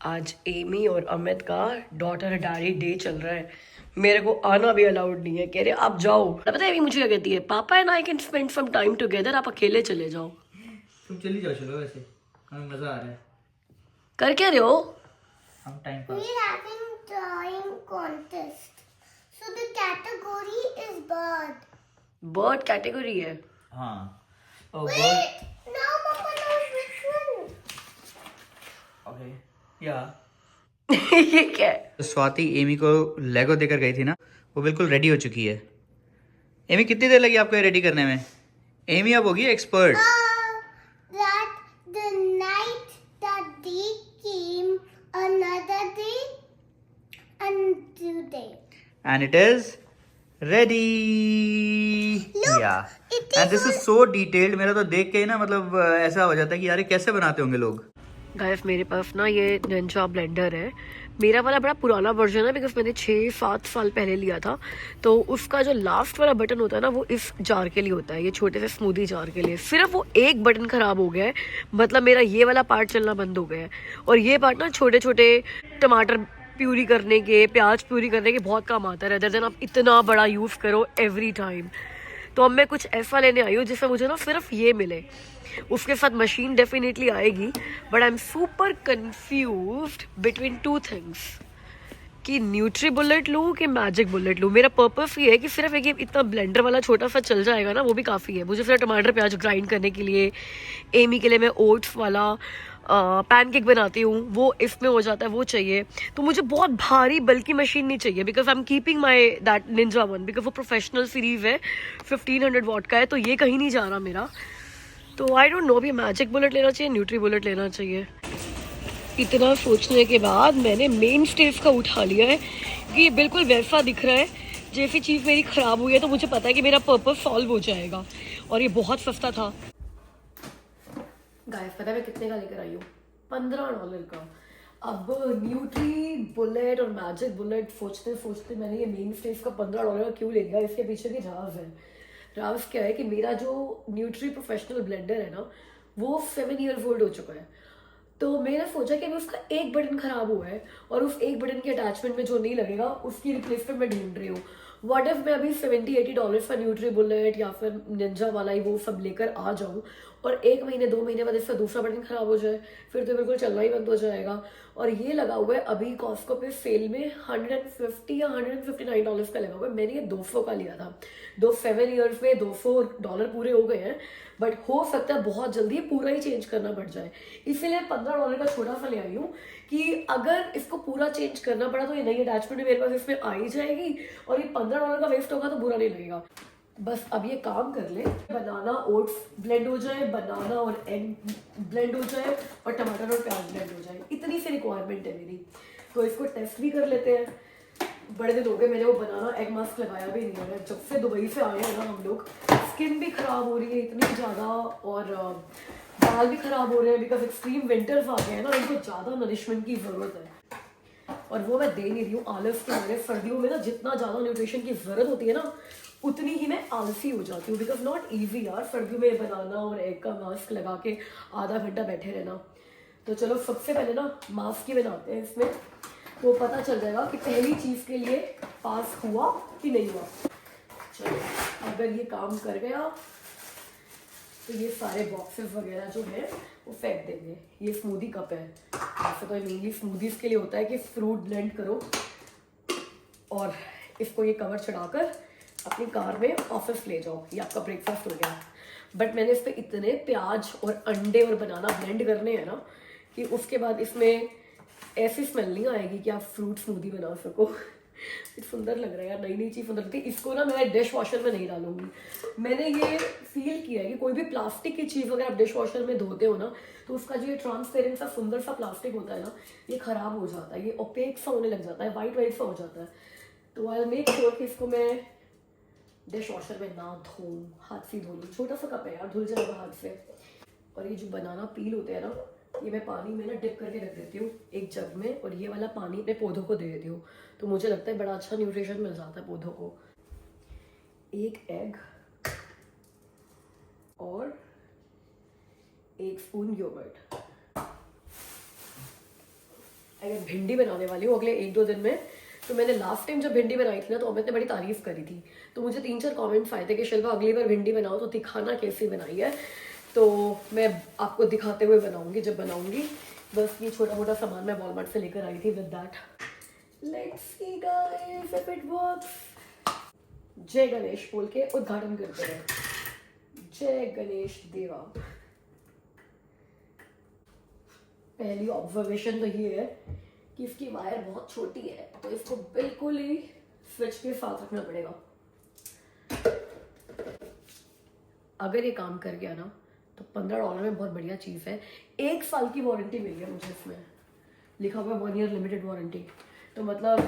आज एमी और अमित का डॉटर डैडी डे चल रहा है। मेरे को आना भी अलाउड नहीं है, कह रहे आप जाओ। पता है एमी मुझे क्या कहती है, papa and I can spend some time together, आप अकेले चले जाओ। तुम चली जाओ, चलो, वैसे हमें मजा आ रहा है। कर क्या रहे हो? हम time pass. We're having drawing contest. So the category is bird. Bird category है। हाँ। Oh, Wait! Now Mama knows which one. Okay या ये क्या है? स्वाति एमी को लेगो देकर गई थी ना, वो बिल्कुल रेडी हो चुकी है। एमी कितनी देर लगी आपको ये रेडी करने में? एमी अब होगी expert. That the night that they came, another day, and today. And it is ready. या and this is so detailed. मेरा तो देख के ही ना मतलब ऐसा हो जाता है कि यार ये कैसे बनाते होंगे लोग। गाइस मेरे पास ना ये निंजा ब्लेंडर है। मेरा वाला बड़ा पुराना वर्जन है बिकॉज मैंने 6-7 साल पहले लिया था। तो उसका जो लास्ट वाला बटन होता है ना वो इस जार के लिए होता है, ये छोटे से स्मूदी जार के लिए। सिर्फ वो एक बटन खराब हो गया है, मतलब मेरा ये वाला पार्ट चलना बंद हो गया है। और ये पार्ट ना छोटे छोटे टमाटर प्यूरी करने के, प्याज प्यूरी करने के बहुत काम आता है, रेदर देन आप इतना बड़ा यूज़ करो एवरी टाइम। तो अब मैं कुछ ऐसा लेने आई हूँ जिससे मुझे ना सिर्फ ये मिले। उसके साथ मशीन डेफिनेटली आएगी, but I am super confused between 2 things कि न्यूट्री बुलेट लूँ कि मैजिक बुलेट लूँ। मेरा पर्पस ये है कि सिर्फ एक ये इतना ब्लेंडर वाला छोटा सा चल जाएगा ना, वो भी काफ़ी है। मुझे सिर्फ टमाटर प्याज ग्राइंड करने के लिए, एमी के लिए मैं ओट्स वाला पैनकेक बनाती हूँ, वो इसमें हो जाता है, वो चाहिए। तो मुझे बहुत भारी बल्कि मशीन नहीं चाहिए because I am keeping my that Ninja one because वो प्रोफेशनल सीरीज है, 1500 वॉट का है, तो ये कहीं नहीं जा रहा मेरा। तो आई डोंट नो अभी मैजिक बुलेट लेना चाहिए, न्यूट्री बुलेट लेना चाहिए। इतना सोचने के बाद मैंने मेन स्टेज का उठा लिया है कि ये बिल्कुल वैसा दिख रहा है जैसी चीज़ मेरी ख़राब हुई है, तो मुझे पता है कि मेरा पर्पस सॉल्व हो जाएगा। और ये बहुत सस्ता था। गाइस पता है मैं कितने का लेकर आई हूँ? $15 का। अब न्यूट्री बुलेट और मैजिक बुलेट सोचते सोचते मैंने ये मेन स्टेज का $15 का क्यों ले लिया। इसके पीछे की राज है। राज क्या है कि मेरा जो न्यूट्री प्रोफेशनल ब्लेंडर है ना, वो 7 ईयर्स ओल्ड हो चुका है। तो मैंने सोचा कि अभी उसका एक बटन खराब हुआ है और उस एक बटन के अटैचमेंट में जो नहीं लगेगा उसकी रिप्लेसमेंट मैं ढूंढ रही हूँ। व्हाट इफ मैं अभी $70-80 का न्यूट्री बुलेट या फिर निंजा वाला ही वो सब लेकर आ जाऊँ और 1 महीने 2 महीने बाद इसका दूसरा बटन खराब हो जाए, फिर तो बिल्कुल चलना ही बंद हो जाएगा। और ये लगा हुआ है अभी कॉस्को पे सेल में 150 या $159 का लगा हुआ है। मैंने ये 200 का लिया था। 7 ईयर्स में $200 पूरे हो गए हैं, बट हो सकता है बहुत जल्दी पूरा ही चेंज करना पड़ जाए। इसीलिए $15 का छोटा सा ले आई हूँ कि अगर इसको पूरा चेंज करना पड़ा तो ये नई अटैचमेंट मेरे पास इसमें आ ही जाएगी और ये $15 का वेस्ट होगा तो बुरा नहीं लगेगा। बस अब ये काम कर ले, बनाना ओट्स ब्लेंड हो जाए, बनाना और एग ब्लेंड हो जाए और टमाटर और प्याज ब्लेंड हो जाए, इतनी सी रिक्वायरमेंट है मेरी। तो इसको टेस्ट भी कर लेते हैं। बड़े दिन हो गए मैंने वो बनाना एग मास्क लगाया भी नहीं है। जब से दुबई से आए हैं ना हम लोग, स्किन भी खराब हो रही है इतनी ज़्यादा और बाल भी खराब हो रहे हैं बिकॉज एक्सट्रीम विंटर्स आ गए हैं ना, इनको ज़्यादा नरिशमेंट की ज़रूरत है और वो मैं दे नहीं रही हूँ आलस के मारे। सर्दियों में ना जितना ज़्यादा न्यूट्रिशन की ज़रूरत होती है ना उतनी ही मैं आलसी हो जाती हूँ बिकॉज नॉट ईजी यार सर्दियों में बनाना और एग का मास्क लगा के आधा घंटा बैठे रहना। तो चलो सबसे पहले ना मास्क ही बनाते हैं इसमें, तो पता चल जाएगा कि पहली चीज़ के लिए पास हुआ कि नहीं हुआ। चलो अगर ये काम कर गया तो ये सारे बॉक्सेस वगैरह जो है वो फेंक देंगे। ये स्मूदी कप है, ऐसे तो मेनली स्मूदीज के लिए होता है कि फ्रूट ब्लेंड करो और इसको ये कवर चढ़ाकर अपनी कार में ऑफिस ले जाओ, ये आपका ब्रेकफास्ट हो गया। बट मैंने इस पर इतने प्याज और अंडे और बनाना ब्लेंड करने हैं ना कि उसके बाद इसमें ऐसी स्मेल नहीं आएगी कि आप फ्रूट स्मूदी बना सको। सुंदर लग रहा है यार, नई नई चीज़ सुंदर लगती है। इसको ना मैं डिश वॉशर में नहीं डालूंगी। मैंने ये फील किया है कि कोई भी प्लास्टिक की चीज़ अगर आप डिश वॉशर में धोते हो ना तो उसका जो ये ट्रांसपेरेंट सा सुंदर सा प्लास्टिक होता है ना, ये खराब हो जाता है, ये ओपेक सा होने लग जाता है, वाइट वाइट सा हो जाता है। तो आई मेक श्योर कि इसको मैं डिश वॉशर में ना धोऊं, हाथ से धो लूँ। छोटा सा कप है यार, धुल जाएगा हाथ से। और ये जो बनाना पील होते हैं ना, ये मैं पानी में ना डिप करके रख देती हूँ एक जग में और ये वाला पानी अपने पौधों को दे देती हूँ। तो मुझे लगता है बड़ा अच्छा न्यूट्रिशन मिल जाता है पौधों को। एक एग और 1 स्पून योगर्ट अगर भिंडी बनाने वाली हूँ अगले 1-2 दिन में। तो मैंने लास्ट टाइम जब भिंडी बनाई थी ना तो अमित ने बड़ी तारीफ करी थी, तो मुझे 3-4 कमेंट्स आए थे कि शिल्पा अगली बार भिंडी बनाओ तो दिखाना कैसी बनाई है। तो मैं आपको दिखाते हुए बनाऊंगी जब बनाऊंगी। बस ये छोटा मोटा सामान मैं वॉलमार्ट से लेकर आई थी with that. Let's see guys if it works. जय गणेश बोल के उद्घाटन करते हैं। जय गणेश देवा। पहली ऑब्जर्वेशन तो ये है कि इसकी वायर बहुत छोटी है, तो इसको बिल्कुल ही स्विच के साथ रखना पड़ेगा। अगर ये काम कर गया ना तो $15 में बहुत बढ़िया चीज़ है। 1 साल की वारंटी मिली है मुझे इसमें, लिखा हुआ 1 ईयर लिमिटेड वारंटी। तो मतलब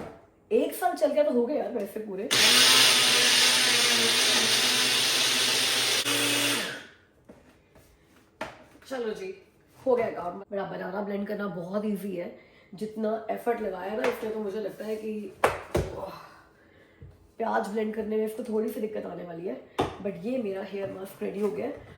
1 साल चल गया तो हो गया यार वैसे पूरे। चलो जी, हो गया काम। मेरा बनाना ब्लेंड करना बहुत इजी है। जितना एफर्ट लगाया ना इसमें, तो मुझे लगता है कि प्याज ब्लेंड करने में इसको थोड़ी सी दिक्कत आने वाली है। बट ये मेरा हेयर मास्क रेडी हो गया है।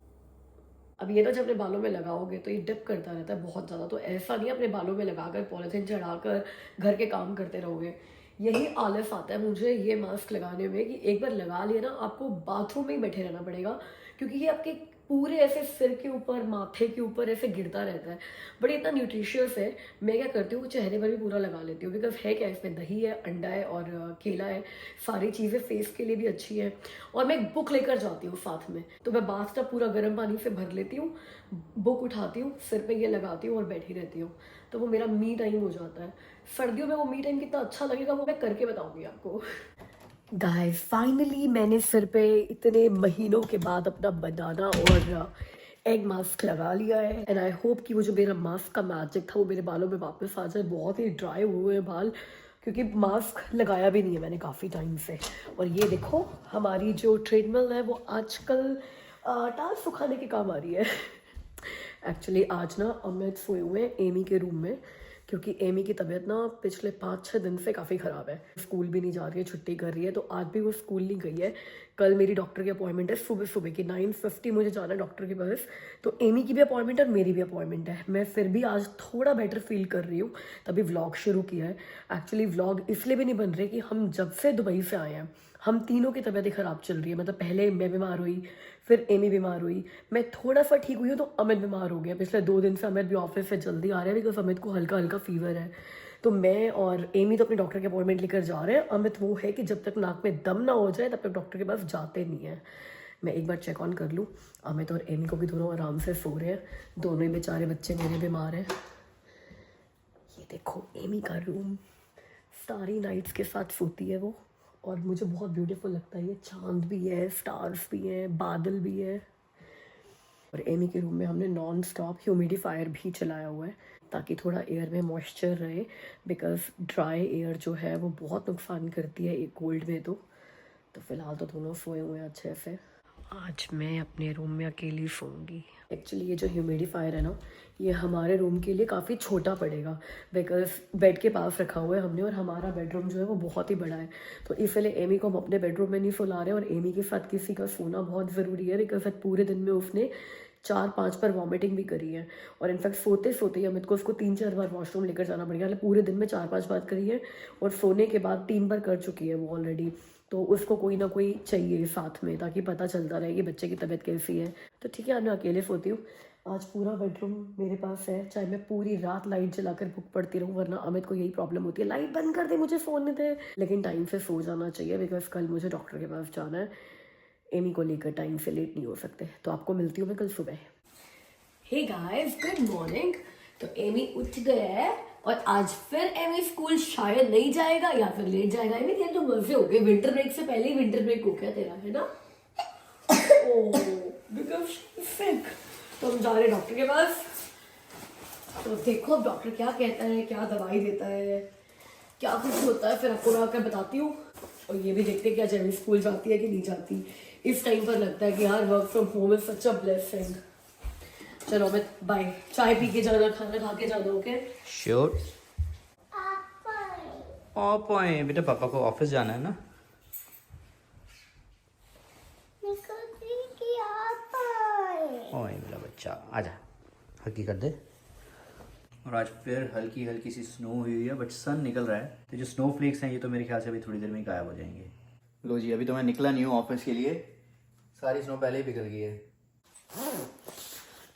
अब ये ना जब अपने बालों में लगाओगे तो ये डिप करता रहता है बहुत ज़्यादा, तो ऐसा नहीं अपने बालों में लगाकर पॉलीथीन चढ़ाकर घर के काम करते रहोगे। यही आलस आता है मुझे ये मास्क लगाने में कि एक बार लगा लिया ना आपको बाथरूम में ही बैठे रहना पड़ेगा, क्योंकि ये आपके पूरे ऐसे सिर के ऊपर माथे के ऊपर ऐसे गिरता रहता है। बट इतना न्यूट्रिशियस है। मैं क्या करती हूँ चेहरे पर भी पूरा लगा लेती हूँ, बिकॉज है क्या इसमें दही है, अंडा है और केला है, सारी चीज़ें फेस के लिए भी अच्छी है। और मैं एक बुक लेकर जाती हूँ साथ में, तो मैं बाथटब पूरा गर्म पानी से भर लेती हूँ, बुक उठाती हूँ, सिर पे ये लगाती हूँ और बैठी रहती हूँ। तो वो मेरा मी टाइम हो जाता है। सर्दियों में वो मी टाइम कितना अच्छा लगेगा वो मैं करके बताऊँगी आपको। गाइस फाइनली मैंने सिर पे इतने महीनों के बाद अपना बनाना और एग मास्क लगा लिया है। एंड आई होप कि वो जो मेरा मास्क का मैजिक था वो मेरे बालों में वापस आ जाए। बहुत ही ड्राई हुए हैं बाल, क्योंकि मास्क लगाया भी नहीं है मैंने काफ़ी टाइम से। और ये देखो हमारी जो ट्रेडमिल है वो आजकल टाल सुखाने के काम आ रही है। एक्चुअली आज ना अमित सोए हुए हैं एमी के रूम में, क्योंकि एमी की तबीयत ना पिछले 5-6 दिन से काफ़ी ख़राब है। स्कूल भी नहीं जा रही है, छुट्टी कर रही है, तो आज भी वो स्कूल नहीं गई है। कल मेरी डॉक्टर की अपॉइंटमेंट है सुबह सुबह की 9:50 मुझे जाना है डॉक्टर के पास। तो एमी की भी अपॉइंटमेंट है और मेरी भी अपॉइंटमेंट है। मैं फिर भी आज थोड़ा बेटर फील कर रही हूँ, तभी व्लॉग शुरू किया है। एक्चुअली व्लॉग इसलिए भी नहीं बन रहे कि हम जब से दुबई से आए हैं हम तीनों की तबीयत ख़राब चल रही है। मतलब पहले मैं बीमार हुई, फिर एमी बीमार हुई, मैं थोड़ा सा ठीक हुई हूँ तो अमित बीमार हो गया। पिछले 2 दिन से अमित भी ऑफिस से जल्दी आ रहा है, बिकॉज अमित को हल्का हल्का फीवर है। तो मैं और एमी तो अपने डॉक्टर की अपॉइंटमेंट लेकर जा रहे हैं। अमित वो है कि जब तक नाक में दम ना हो जाए तब तक डॉक्टर के पास जाते नहीं है। मैं एक बार चेक ऑन कर लूँ। अमित और एमी को भी दोनों आराम से सो रहे हैं, दोनों ही बेचारे बच्चे मेरे बीमार हैं। ये देखो एमी का रूम, स्टारी नाइट्स के साथ सोती है वो, और मुझे बहुत ब्यूटीफुल लगता है। ये चांद भी है, स्टार्स भी हैं, बादल भी है। और एमी के रूम में हमने नॉन स्टॉप ह्यूमिडिफायर भी चलाया हुआ है ताकि थोड़ा एयर में मॉइस्चर रहे, बिकॉज ड्राई एयर जो है वो बहुत नुकसान करती है एक कोल्ड में। तो फिलहाल तो दोनों सोए हुए हैं अच्छे से। आज मैं अपने रूम में अकेली सोऊंगी। एक्चुअली ये जो ह्यूमिडिफायर है ना, ये हमारे रूम के लिए काफ़ी छोटा पड़ेगा, बिकॉज बेड के पास रखा हुआ है हमने, और हमारा बेडरूम जो है वो बहुत ही बड़ा है। तो इसलिए एमी को हम अपने बेडरूम में नहीं सुला रहे हैं, और एमी के साथ किसी का सोना बहुत ज़रूरी है, बिकॉज पूरे दिन में उसने 4-5 बार वॉमिटिंग भी करी है। और इनफैक्ट सोते सोते ही अमित को उसको 3-4 बार वॉशरूम लेकर जाना पड़ गया। पूरे दिन में 4-5 बार करी है, और सोने के बाद 3 बार कर चुकी है वो ऑलरेडी। तो उसको कोई ना कोई चाहिए साथ में, ताकि पता चलता रहे कि बच्चे की तबीयत कैसी है। तो ठीक है, आज मैं अकेले सोती हूँ। आज पूरा बेडरूम मेरे पास है, चाहे मैं पूरी रात लाइट जलाकर बुक पढ़ती रहूँ, वरना अमित को यही प्रॉब्लम होती है, लाइट बंद कर दे, मुझे सोने दे। लेकिन टाइम से सो जाना चाहिए, बिकॉज कल मुझे डॉक्टर के पास जाना है। एमी को लेकर टाइम से लेट नहीं हो सकते। तो आपको मिलती हूँ मैं कल सुबह। Hey guys, good morning. तो एमी उठ गया है, और आज फिर एमी स्कूल शायद नहीं जाएगा या फिर लेट जाएगा। एमी तेरे तो मजे हो गए, विंटर ब्रेक से पहले ही विंटर ब्रेक हो गया तेरा, है ना? ओह, बिकॉज सिक। तो हम जा रहे हैं डॉक्टर के पास। तो देखो अब डॉक्टर क्या कहता है, क्या दवाई देता है, क्या कुछ होता है, फिर आपको मैं आकर बताती हूँ। और ये भी देखते हैं कि आज एमी स्कूल जाती है कि नहीं जाती। इस टाइम पर लगता है कि यार work from home is such a blessing. चलो मैं बाय, चाय पी के जाना, खाना खा के जाना। Okay sure. ऑपोए बेटा, पापा को ऑफिस जाना है ना। ओए मेरा बच्चा, आजा, हकी कर दे। और आज फिर हल्की हल्की सी स्नो हुई है, बट सन निकल रहा है। तो जो स्नो फ्लेक्स हैं ये तो मेरे ख्याल से अभी थोड़ी देर में ही गायब हो जाएंगे। लो जी, अभी तो मैं निकला नहीं हूँ ऑफिस के लिए, सारी स्नो पहले ही पिघल गई है।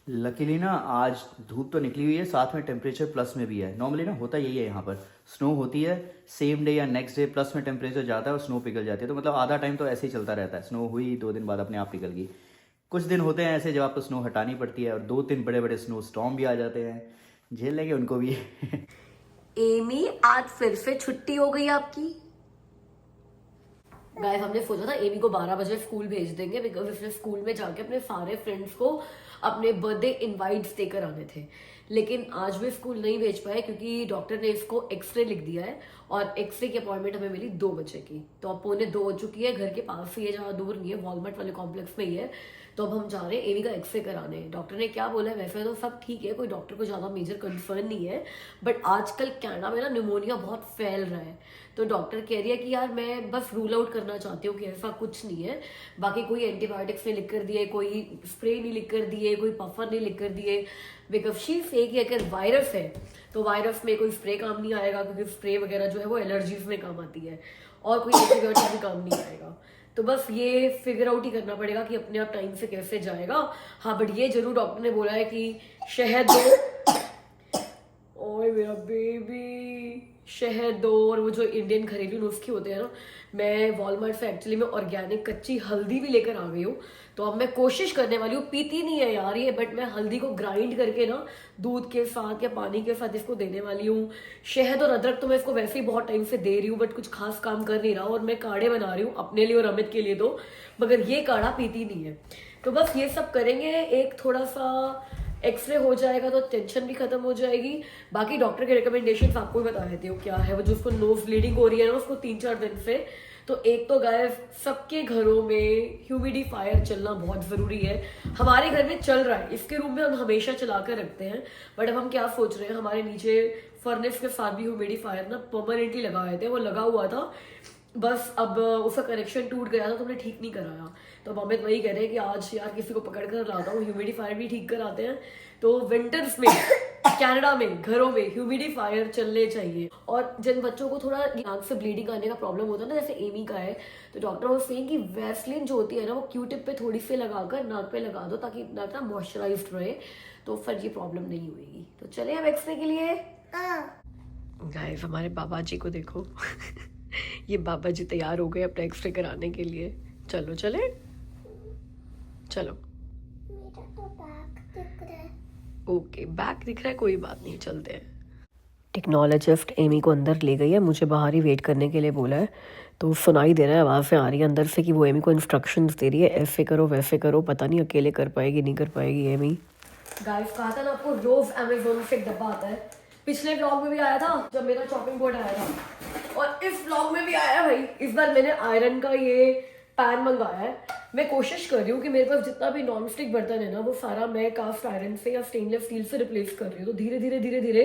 लकीली ना आज धूप तो निकली हुई है, साथ में टेम्परेचर प्लस में भी है। नॉर्मली ना होता यही है, यहाँ पर स्नो होती है सेम डे या नेक्स्ट डे, प्लस में टेम्परेचर जाता है और स्नो पिघल जाती है। तो मतलब आधा टाइम तो ऐसे ही चलता रहता है। स्नो हुई 2 दिन बाद अपने आप पिघल गई। कुछ दिन होते हैं ऐसे जब आपको स्नो हटानी पड़ती है, और 2-3 बड़े बड़े स्नो स्टॉर्म भी आ जाते हैं, झेल लेंगे उनको भी। एमी, आज फिर से छुट्टी हो गई आपकी। गाइस, हमने सोचा था एमी को 12 बजे स्कूल भेज देंगे, बिकॉज उसने स्कूल में जाके अपने सारे फ्रेंड्स को अपने बर्थडे इनवाइट्स देकर आने थे। लेकिन आज भी स्कूल नहीं भेज पाए क्योंकि डॉक्टर ने इसको एक्सरे लिख दिया है, और एक्सरे की अपॉइंटमेंट हमें मिली 2 बजे की। तो अब 1:45 हो चुकी है। घर के पास ही है, ज़्यादा दूर नहीं है, वॉलमार्ट वाले कॉम्प्लेक्स में ही है। तो अब हम जा रहे हैं एमी का एक्सरे कराने। डॉक्टर ने क्या बोला है, वैसे तो सब ठीक है, कोई डॉक्टर को ज़्यादा मेजर कंसर्न नहीं है, बट आजकल कनाडा में ना न्यूमोनिया बहुत फैल रहा है। तो डॉक्टर कह रही है कि यार मैं बस रूल आउट करना चाहती हूँ कि ऐसा कुछ नहीं है। बाकी कोई एंटीबायोटिक्स नहीं लिख कर दिए, कोई स्प्रे नहीं लिख कर दिए, कोई पफर नहीं लिख कर दिए, बिकॉज शी से कि अगर वायरस है तो वायरस में कोई स्प्रे काम नहीं आएगा, क्योंकि स्प्रे वगैरह जो है वो एलर्जीज में काम आती है, और कोई एंटीबायोटिक भी काम नहीं आएगा। तो बस ये फिगर आउट ही करना पड़ेगा कि अपने आप टाइम से कैसे जाएगा। हाँ, बट ये जरूर डॉक्टर ने बोला है कि शहद दो, ओए मेरा बेबी, शहद दो। और वो जो इंडियन घरेलू नुस्खे होते हैं ना, मैं वॉलमार्ट से एक्चुअली में ऑर्गेनिक कच्ची हल्दी भी लेकर आ गई हूँ। तो अब मैं कोशिश करने वाली हूँ, पीती नहीं है यार ये, बट मैं हल्दी को ग्राइंड करके ना दूध के साथ या पानी के साथ इसको देने वाली हूँ। शहद और अदरक तो मैं इसको वैसे ही बहुत टाइम से दे रही हूँ, बट कुछ खास काम कर नहीं रहा। और मैं काढ़े बना रही हूँ अपने लिए और अमित के लिए दो, मगर ये काढ़ा पीती नहीं है। तो बस ये सब करेंगे। एक थोड़ा सा एक्सरे हो जाएगा तो टेंशन भी खत्म हो जाएगी। बाकी डॉक्टर के रिकमेंडेशन आपको ही बता देती हूँ क्या है। वो जो उसको नोज ब्लीडिंग हो रही है ना उसको 3-4 दिन से, तो एक तो गाइस सबके घरों में ह्यूमिडिफायर चलना बहुत जरूरी है। हमारे घर में चल रहा है, इसके रूम में हम हमेशा चला कर रखते हैं, बट अब हम क्या सोच रहे हैं, हमारे नीचे फर्नेस के साथ भी ह्यूमिडिफायर ना परमानेंटली लगाए थे। वो लगा हुआ था, बस अब उसका कनेक्शन टूट गया था तो हमने ठीक नहीं कराया। तो अब अमित वही कह रहे हैं कि आज यार किसी को पकड़ कर लाता हूँ, ह्यूमिडिफायर भी ठीक कराते हैं। तो विंटर्स में कनाडा में घरों में ह्यूमिडिफायर चलने चाहिए। और जिन बच्चों को थोड़ा नाक से ब्लीडिंग आने का प्रॉब्लम होता है ना, जैसे एमी का है, तो डॉक्टर वो सेइंग कि वैसलीन जो होती है ना वो क्यूटिप पे थोड़ी सी लगाकर नाक पे लगा दो, ताकि नाक ना मॉइस्चराइज्ड रहे, तो फिर ये प्रॉब्लम नहीं होगी। तो चले अब एक्सरे के लिए। गाइस, हमारे बाबा जी को देखो ये बाबा जी तैयार हो गए अपना एक्सरे कराने के लिए। चलो चले, चलो। मेरा तो बैग दिख रहा है। ओके, बैक दिख रहा है, कोई बात नहीं, चलते हैं। टेक्नोलॉजिस्ट एमी को अंदर ले गई है, मुझे बाहर ही वेट करने के लिए बोला है। तो सुनाई दे रहा है, आवाज़ से आ रही है अंदर से कि वो एमी को इंस्ट्रक्शंस दे रही है, ऐसे करो वैसे करो। पता नहीं अकेले कर पाएगी नहीं कर पाएगी एमी। गाइस, कहा था ना आपको रोज अमेज़न से एक डब्बा आता है। पिछले व्लॉग में भी आया था जब मेरा चॉपिंग बोर्ड आया था, और इस व्लॉग में भी आया भाई। इस बार मैंने आयरन का ये पैन मंगाया है। मैं कोशिश कर रही हूँ कि मेरे पास जितना भी नॉन स्टिक बर्तन है ना वो सारा मैं कास्ट आयरन से या स्टेनलेस स्टील से रिप्लेस कर रही हूँ। तो धीरे धीरे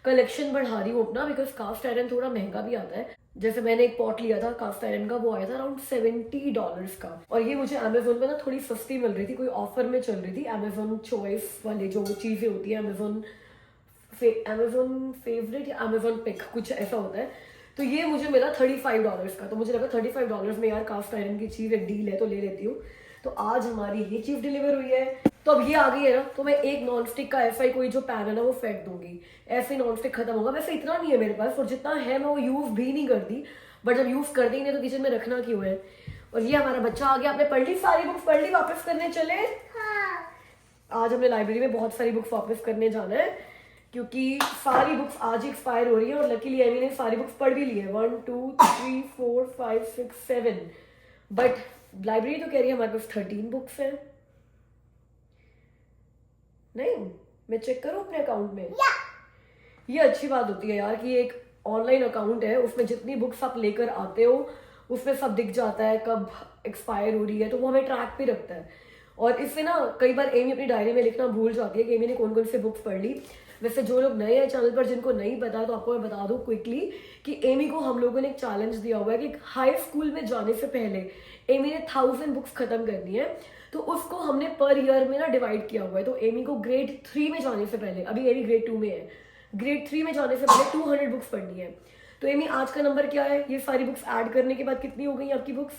कलेक्शन बढ़ा रही हूँ अपना, बिकॉज कास्ट आयरन थोड़ा महंगा भी आता है। जैसे मैंने एक पॉट लिया था कास्ट आयरन का, वो आया था अराउंड $70 का, और ये मुझे अमेजोन पे ना थोड़ी सस्ती मिल रही थी, कोई ऑफर में चल रही थी। अमेजोन चॉइस वाले जो चीजें होती है, अमेजोन फेवरेट या अमेजोन पिक कुछ ऐसा होता है, तो ये मुझे मिला $35 का। तो मुझे लगा $35 में यार कास्ट आयरन की चीज एक डील है तो ले लेती हूँ। तो आज हमारी ये चीज डिलीवर हुई है। तो अब ये आ गई है ना, तो मैं एक नॉन स्टिक का ऐसा ही कोई जो पैन है ना वो फेंक दूंगी, ऐसे ही नॉन स्टिक खत्म होगा। वैसे इतना नहीं है मेरे पास, और जितना है मैं वो यूज भी नहीं करती, बट जब यूज कर दी नहीं तो किचन में रखना क्यों है। और ये हमारा बच्चा आ गया। आपने पढ़ ली सारी बुक्स? पढ़ ली? वापस करने चले? हाँ। आज हमने लाइब्रेरी में बहुत सारी बुक्स वापस करने जाना है, क्योंकि सारी बुक्स आज ही एक्सपायर हो रही है। और लकीली एमी ने सारी बुक्स पढ़ भी ली है, 1 2 3 4 5 6 7, बट लाइब्रेरी तो कह रही है हमारे पास 13 बुक्स हैं। नहीं, मैं चेक करूं अपने अकाउंट में। ये अच्छी बात होती है यार कि एक ऑनलाइन अकाउंट है, उसमें जितनी बुक्स आप लेकर आते हो उसमें सब दिख जाता है कब एक्सपायर हो रही है, तो वो हमें ट्रैक पे रखता है। और इससे ना कई बार एमी अपनी डायरी में लिखना भूल जाती है कि एमी ने कौन कौन से बुक्स पढ़ ली। वैसे जो लोग नए हैं चैनल पर, जिनको नहीं पता, तो आपको मैं बता दूं क्विकली कि एमी को हम लोगों ने एक चैलेंज दिया हुआ है कि हाई स्कूल में जाने से पहले एमी ने 1000 बुक्स खत्म करनी है। तो उसको हमने पर ईयर में ना डिवाइड किया हुआ है। तो एमी को ग्रेड 3 में जाने से पहले, अभी एमी ग्रेड 2 में है, ग्रेड 3 में जाने से पहले 200 बुक्स पढ़नी है। तो एमी आज का नंबर क्या है? ये सारी बुक्स ऐड करने के बाद कितनी हो गई आपकी बुक्स?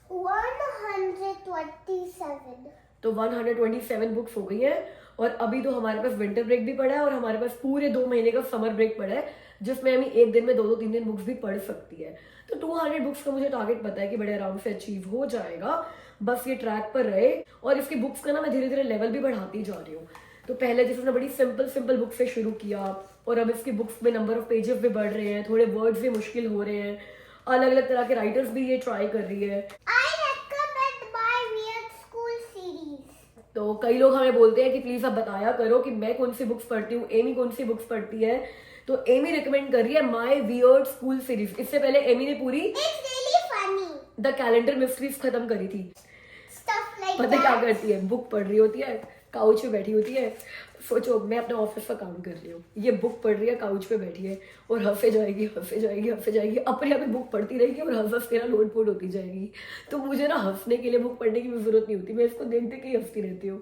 127. तो 127 बुक्स हो गई है। और अभी तो हमारे पास विंटर ब्रेक भी पड़ा है और हमारे पास पूरे 2 महीने का समर ब्रेक पड़ा है, जिसमें हमें एक दिन में 2-3 बुक्स भी पढ़ सकती है। तो 200 बुक्स का मुझे टारगेट पता है कि बड़े आराम से अचीव हो जाएगा, बस ये ट्रैक पर रहे। और इसकी बुक्स का ना मैं धीरे धीरे लेवल भी बढ़ाती जा रही हूँ। तो पहले जैसे उसने बड़ी सिंपल बुक से शुरू किया और अब इसकी बुक्स में नंबर ऑफ पेजेस भी बढ़ रहे हैं, थोड़े वर्ड्स भी मुश्किल हो रहे हैं, अलग अलग तरह के राइटर्स भी ये ट्राई कर रही है। I recommend my Weird School series. तो कई लोग हमें बोलते हैं कि प्लीज आप बताया करो कि मैं कौन सी बुक्स पढ़ती हूँ, एमी कौन सी बुक्स पढ़ती है। तो एमी रिकमेंड कर रही है माय वियर्ड स्कूल सीरीज। इससे पहले एमी ने पूरी It's really funny. The calendar mysteries खत्म करी थी। Stuff like पता है क्या that. करती है? बुक पढ़ रही होती है, काउच पे बैठी होती है। सोचो मैं अपने ऑफिस का काम कर रही हूँ, ये बुक पढ़ रही है, काउच पे बैठी है और हंसे जाएगी अपने आप ही बुक पढ़ती रहेगी और हंस के ना लोटपोट होती जाएगी। तो मुझे ना हंसने के लिए बुक पढ़ने की भी जरूरत नहीं होती, मैं इसको देखते ही हंसती रहती हूँ।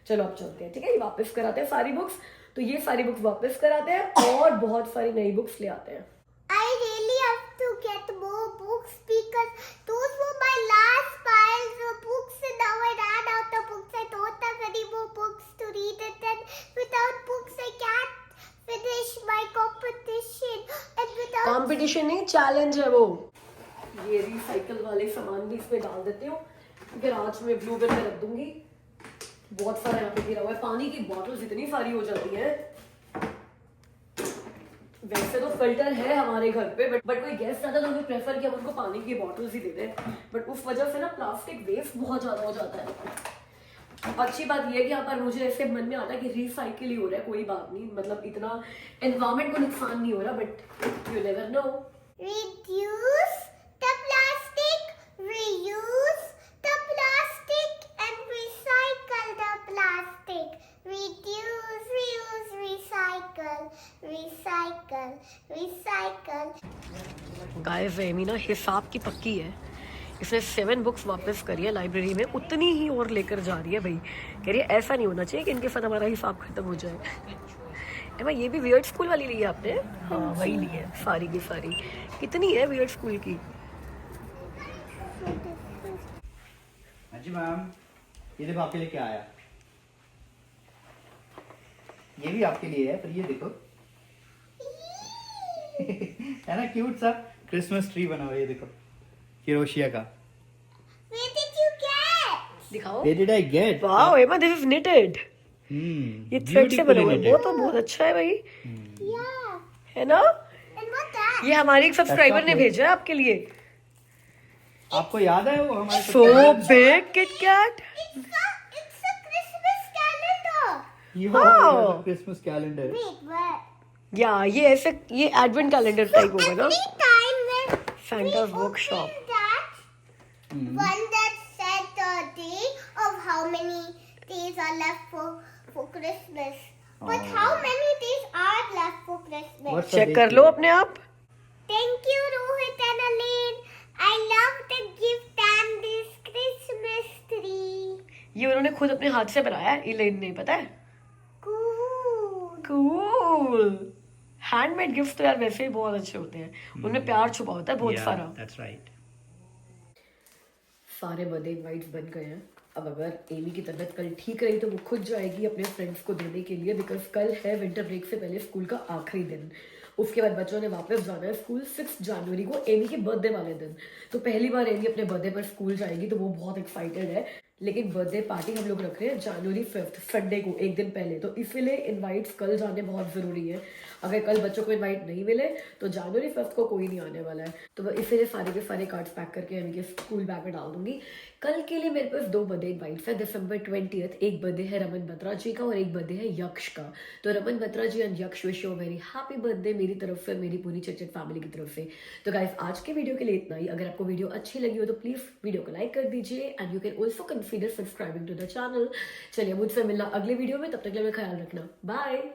चलो अब चलते हैं, ठीक है? ये वापस कराते हैं सारी बुक्स। तो ये सारी बुक्स वापस कराते हैं और बहुत सारी नई बुक्स ले आते हैं। I really have to get more books because those were my last piles of books and now I ran out of books. I don't have any more books to read it and without books I can't finish my competition and without competition नहीं, challenge है वो। ये recycle वाले सामान भी इसमें डाल देती हूँ, फिर आज मैं ब्लू बिन में रख दूंगी। बहुत सारा यहाँ पे गिरा हुआ है, पानी की बॉटल्स इतनी सारी हो जाती है। वैसे तो फिल्टर है हमारे घर पे, बट कोई गेस्ट आता है तो उन्हें प्रेफर कि हम उनको पानी की बॉटल्स ही दे दें, बट उस वजह से ना प्लास्टिक वेस्ट बहुत ज्यादा हो जाता है। अच्छी बात यह है कि यहाँ पर मुझे ऐसे मन में आता है कि रिसाइकिल ही हो रहा है, कोई बात नहीं, मतलब इतना एनवायरमेंट को नुकसान नहीं हो रहा, but you never know. reduce the plastic, reuse the plastic and recycle the plastic. Reduce, reuse, recycle, recycle, recycle. Guys Amy ना हिसाब की पक्की है, इसने 7 बुक्स वापस करी है लाइब्रेरी में, उतनी ही और लेकर जा रही है भाई। कह रही है ऐसा नहीं होना चाहिए कि इनके साथ हमारा हिसाब खत्म हो जाए। एमा ये भी वियर्ड स्कूल वाली ली है आपने? हाँ वही ली है सारी की सारी। कितनी है वियर्ड स्कूल की? हाँ जी मैम, ये देखो आपके लिए क्या आया। ये भी आपके लिए है, पर ये देखो है ना क्यूट सा क्रिसमस ट्री बना हुआ है, ये देखो क्रोशिया का। Where did you get? दिखाओ। Where did I get? Wow एमा दिस इज निटेड। ये थ्रेड से बना हुआ है, वो तो बहुत अच्छा है भाई, Yeah. है ना? And what's that? ये हमारी एक सब्सक्राइबर ने भेजा है आपके लिए। आपको याद है वो हमारे so big Kit Kat. It's a Christmas calendar. Christmas calendar. Wait, what? या ये ऐसे ये एडवेंट कैलेंडर टाइप होगा ना, Every time when Santa's we workshop. open that, one that said the day of how many days are left for Christmas. But how many days are left for Christmas? What's check कर लो अपने आप। Thank you, Rohit and Aline. I love the gift and this Christmas tree. ये उन्होंने खुद अपने हाथ से बनाया है, इलेन ने, पता है? Cool. कूल। हैंडमेड गिफ्ट तो यार वैसे ही बहुत अच्छे होते हैं, उनमें प्यार छुपा होता है बहुत सारा। That's right. सारे बर्थडे इनवाइट्स बन गए हैं। अब अगर एमी की तबीयत कल ठीक रही तो वो खुद जाएगी अपने फ्रेंड्स को देने के लिए, बिकॉज कल है विंटर ब्रेक से पहले स्कूल का आखिरी दिन। उसके बाद बच्चों ने वापस जाना है स्कूल 6 जनवरी को, एमी के बर्थडे वाले दिन। तो पहली बार एमी अपने बर्थडे पर स्कूल जाएगी, तो वो बहुत एक्साइटेड है। लेकिन बर्थडे पार्टी हम लोग रख रहे हैं जनवरी 5 संडे को, एक दिन पहले। तो इसीलिए इनवाइट्स कल जाने बहुत ज़रूरी है। अगर कल बच्चों को इनवाइट नहीं मिले तो जनवरी 5 को कोई नहीं आने वाला है। तो इसीलिए सारे के सारे कार्ड्स पैक करके इनके स्कूल बैग में डाल दूंगी। कल के लिए मेरे पास 2 बर्थडे इनवाइट्स है। दिसंबर 20th एक बर्थडे है रमन बत्रा जी का और एक बर्थडे है यक्ष का। तो रमन बत्रा जी एंड यक्ष wish you very happy birthday मेरी तरफ से, मेरी पूरी चिटचिट फैमिली की तरफ से। तो गाइस आज के वीडियो के लिए इतना ही। अगर आपको वीडियो अच्छी लगी हो तो प्लीज वीडियो को लाइक कर दीजिए and you can also consider subscribing to the channel. चलिए मुझसे मिलना अगले वीडियो में, तब तक के लिए ख्याल रखना, बाय।